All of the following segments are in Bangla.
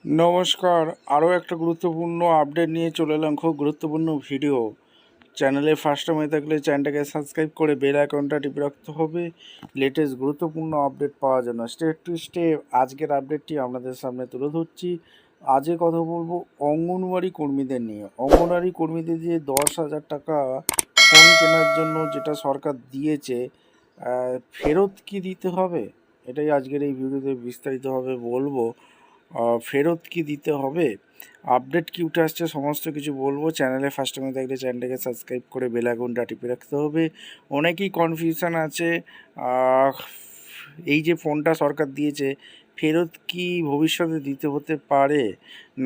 নমস্কার, আরও একটা গুরুত্বপূর্ণ আপডেট নিয়ে চলে এলাম। খুব গুরুত্বপূর্ণ ভিডিও। চ্যানেলে ফার্স্ট টাইম হয়ে থাকলে চ্যানেলটাকে সাবস্ক্রাইব করে বেল আইকনটা টিপে রাখতে হবে লেটেস্ট গুরুত্বপূর্ণ আপডেট পাওয়ার জন্য। স্টেপ টু স্টেপ আজকের আপডেটটি আপনাদের সামনে তুলে ধরছি। আজকে কথা বলবো অঙ্গনওয়াড়ি কর্মীদের নিয়ে। অঙ্গনওয়াড়ি কর্মীদের যে 10,000 টাকা ফোন কেনার জন্য যেটা সরকার দিয়েছে, ফেরত কি দিতে হবে, এটাই আজকের এই ভিডিওতে বিস্তারিতভাবে বলবো। ফেরত কি দিতে হবে, আপডেট কি উঠে আসছে, সমস্ত কিছু বলবো। চ্যানেলে ফার্স্ট টাইমে থাকলে চ্যানেলটাকে সাবস্ক্রাইব করে বেল আইকনটা টিপে রাখতে হবে। অনেকেই কনফিউশন আছে, এই যে ফোনটা সরকার দিয়েছে ফেরত কি ভবিষ্যতে দিতে হতে পারে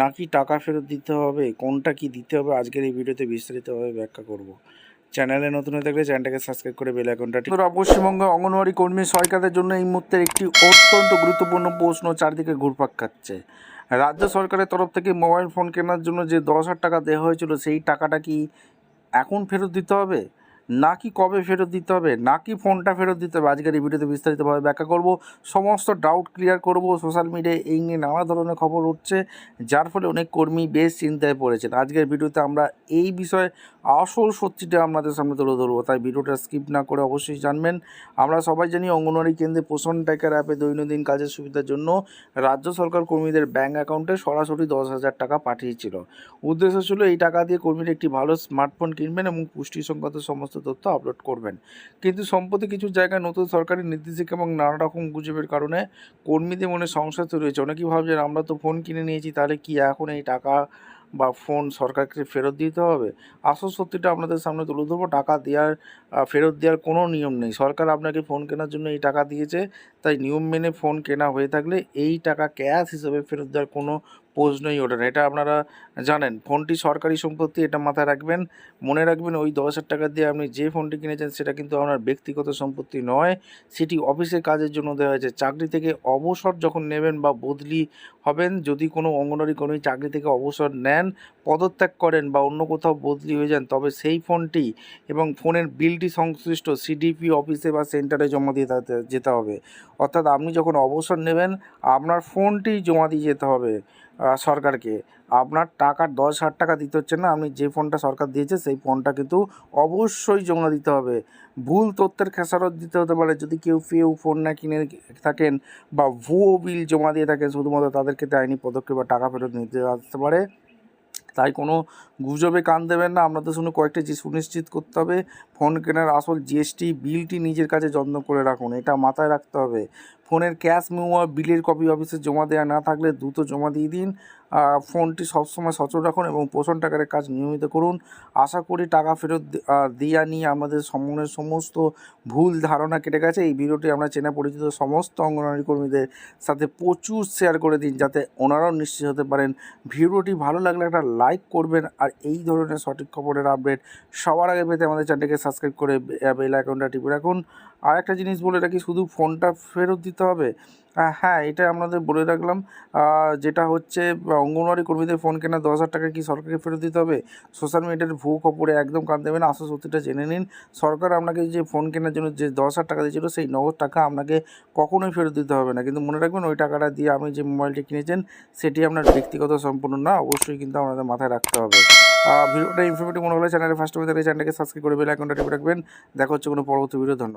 নাকি টাকা ফেরত দিতে হবে, কোনটা কি দিতে হবে, আজকের এই ভিডিওতে বিস্তারিতভাবে ব্যাখ্যা করব। চ্যানেলে নতুন হয়ে থাকলে চ্যানেলটাকে সাবস্ক্রাইব করে বেল আইকনটা টিপে। পশ্চিমবঙ্গে অঙ্গনওয়াড়ি কর্মী সহায়িকাদের জন্য এই মুহূর্তে একটি অত্যন্ত গুরুত্বপূর্ণ প্রশ্ন চারদিকে ঘুরপাক খাচ্ছে। রাজ্য সরকারের তরফ থেকে মোবাইল ফোন কেনার জন্য যে 10,000 টাকা দেওয়া হয়েছিল, সেই টাকাটা কি এখন ফেরত দিতে হবে নাকি কবে ফেরত দিতে হবে নাকি ফোনটা ফেরত দিতে হবে, আজকের এই ভিডিওতে বিস্তারিতভাবে ব্যাখ্যা করব। সমস্ত ডাউট ক্লিয়ার করব। সোশ্যাল মিডিয়ায় এই নিয়ে নানা ধরনের খবর উঠছে, যার ফলে অনেক কর্মী বেশ চিন্তায় পড়েছেন। আজকের ভিডিওতে আমরা এই বিষয়ে আসল সত্যিটা আপনাদের সামনে তুলে ধরবো, তাই ভিডিওটা স্কিপ না করে অবশ্যই জানবেন। আমরা সবাই জানি অঙ্গনওয়াড়ি কেন্দ্রে পোষণ ট্র্যাকার অ্যাপে দৈনন্দিন কাজের সুবিধার জন্য রাজ্য সরকার কর্মীদের ব্যাঙ্ক অ্যাকাউন্টে সরাসরি 10,000 টাকা পাঠিয়েছিল। উদ্দেশ্য ছিল এই টাকা দিয়ে কর্মীরা একটি ভালো স্মার্টফোন কিনবেন এবং পুষ্টিসংক্রান্ত সমস্ত তথ্য আপলোড করবেন। কিন্তু সম্প্রতি কিছু জায়গায় নতুন সরকারি নির্দেশিকা এবং নানা রকম গুজবের কারণে কর্মীদের মনে সংশয় তৈরি হয়েছে। অনেকেই ভাবছেন আমরা তো ফোন কিনে নিয়েছি, তাহলে কি এখন এই টাকা বা ফোন সরকারকে ফেরত দিতে হবে। আসল সত্যিটা আপনাদের সামনে তুলে ধরবো। টাকা দেওয়ার ফেরত দেওয়ার কোনো নিয়ম নেই। সরকার আপনাকে ফোন কেনার জন্য এই টাকা দিয়েছে, তাই নিয়ম মেনে ফোন কেনা হয়ে থাকলে এই টাকা ক্যাশ হিসেবে ফেরত দেওয়ার কোনো প্রশ্নই ওঠে না। এটা আপনারা জানেন। ফোনটি সরকারি সম্পত্তি, এটা মাথায় রাখবেন। মনে রাখবেন, ওই 10,000 টাকা দিয়ে আপনি যে ফোনটি কিনেছেন সেটা কিন্তু আপনার ব্যক্তিগত সম্পত্তি নয়, সেটি অফিসের কাজের জন্য দেওয়া হয়েছে। চাকরি থেকে অবসর যখন নেবেন বা বদলি হবেন, যদি কোনো অঙ্গনওয়াড়ি কর্মী চাকরি থেকে অবসর নেন, পদত্যাগ করেন বা অন্য কোথাও বদলি হয়ে যান, তবে সেই ফোনটি এবং ফোনের বিলটি সংশ্লিষ্ট সিডিপি অফিসে বা সেন্টারে জমা দিয়ে যেতে হবে। অর্থাৎ আপনি যখন অবসর নেবেন, আপনার ফোনটি জমা দিয়ে যেতে হবে সরকারকে। আপনার টাকার 10,000 টাকা দিতে হচ্ছে না, আপনি যে ফোনটা সরকার দিয়েছে সেই ফোনটা কিন্তু অবশ্যই জমা দিতে হবে। ভুল তথ্যের খেসারত দিতে হতে পারে যদি কেউ ফোন না কিনে থাকেন বা ভুয়ো বিল জমা দিয়ে থাকেন, শুধুমাত্র তাদের ক্ষেত্রে আইনি পদক্ষেপ বা টাকা ফেরত নিতে আসতে পারে। তাই কোনো গুজবে কান দেবেন না। আপনাদের শুনে কয়েকটা জিনিস সুনিশ্চিত করতে হবে। ফোন কেনার আসল জিএসটি বিলটি নিজের কাছে যত্ন করে রাখুন, এটা মাথায় রাখতে হবে। ফোনের ক্যাশ মেমো বিলের কপি অফিসে জমা দেওয়া না থাকলে দ্রুত জমা দিয়ে দিন। ফোনটি সবসময় সচল রাখুন এবং পোষণ টাকার কাজ নিয়মিত করুন। আশা করি টাকা ফেরত দেওয়া নিয়ে আমাদের মনের সমস্ত ভুল ধারণা কেটে গেছে। এই ভিডিওটি আমরা চেনা পরিচিত সমস্ত অঙ্গনওয়াড়ি কর্মীদের সাথে প্রচুর শেয়ার করে দিন, যাতে ওনারাও নিশ্চিত হতে পারেন। ভিডিওটি ভালো লাগলে একটা লাইক করবেন, আর এই ধরনের সঠিক খবরের আপডেট সবার আগে পেতে আমাদের চ্যানেলটিকে সাবস্ক্রাইব করে বেল আইকনটা টিপে রাখুন। আর একটা জিনিস বলে রাখি, শুধু ফোনটা ফেরত দিতে হবে হ্যাঁ, এটা আপনাদের বলে রাখলাম। যেটা হচ্ছে অঙ্গনওয়াড়ি কর্মীদের ফোন কেনা 10,000 টাকা কি সরকারকে ফেরত দিতে হবে? সোশ্যাল মিডিয়ার ভুয়ো খবরে একদম কান দেবেন না, আসল সত্যিটা জেনে নিন। সরকার আপনাকে যে ফোন কেনার জন্য যে 10,000 টাকা দিয়েছিল, সেই নগদ টাকা আপনাকে কখনোই ফেরত দিতে হবে না। কিন্তু মনে রাখবেন, ওই টাকাটা দিয়ে আপনি যে মোবাইলটি কিনেছেন সেটি আপনার ব্যক্তিগত সম্পূর্ণ না, অবশ্যই কিন্তু আপনাদের মাথায় রাখতে হবে। ভিডিওটা ইনফরমেটিভ মনে হলে চ্যানেলে ফার্স্ট হয়ে থাকলে চ্যানেলটাকে সাবস্ক্রাইব করে বেল আইকনটা টিপে রাখবেন। দেখা হচ্ছে কোনো পরবর্তী ভিডিও। ধন্যবাদ।